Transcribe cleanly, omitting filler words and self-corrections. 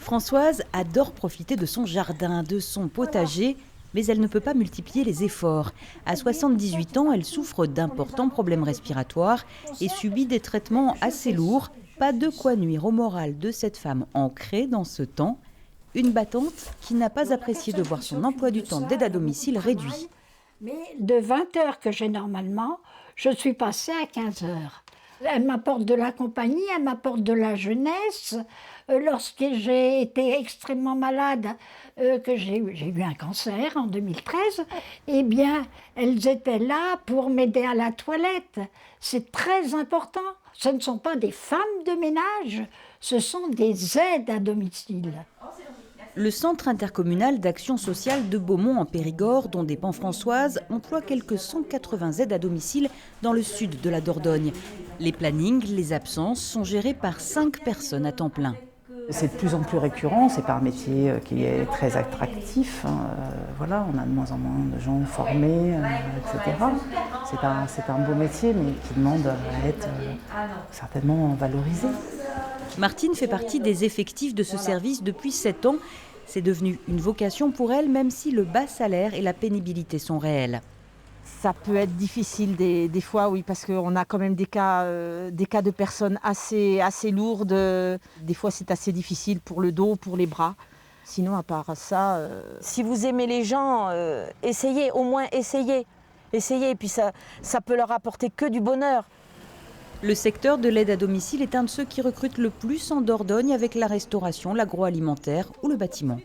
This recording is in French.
Françoise adore profiter de son jardin, de son potager, mais elle ne peut pas multiplier les efforts. À 78 ans, elle souffre d'importants problèmes respiratoires et subit des traitements assez lourds. Pas de quoi nuire au moral de cette femme ancrée dans ce temps. Une battante qui n'a pas apprécié de voir son emploi du temps d'aide à domicile réduit. Mais de 20 heures que j'ai normalement, je suis passée à 15 heures. Elle m'apporte de la compagnie, elle m'apporte de la jeunesse. Lorsque j'ai été extrêmement malade, que j'ai eu un cancer en 2013, eh bien, elles étaient là pour m'aider à la toilette. C'est très important. Ce ne sont pas des femmes de ménage, ce sont des aides à domicile. Le Centre intercommunal d'action sociale de Beaumont en Périgord, dont dépend Françoise, emploie quelques 180 aides à domicile dans le sud de la Dordogne. Les plannings, les absences sont gérés par 5 personnes à temps plein. C'est de plus en plus récurrent, c'est pas un métier qui est très attractif. Voilà, on a de moins en moins de gens formés, etc. C'est un beau métier, mais qui demande à être certainement valorisé. Martine fait partie des effectifs de ce service depuis 7 ans. C'est devenu une vocation pour elle, même si le bas salaire et la pénibilité sont réels. Ça peut être difficile des fois, oui, parce qu'on a quand même des cas de personnes assez lourdes. Des fois, c'est assez difficile pour le dos, pour les bras. Sinon, à part ça, si vous aimez les gens, essayez, au moins essayez. Essayez, et puis ça peut leur apporter que du bonheur. Le secteur de l'aide à domicile est un de ceux qui recrutent le plus en Dordogne avec la restauration, l'agroalimentaire ou le bâtiment.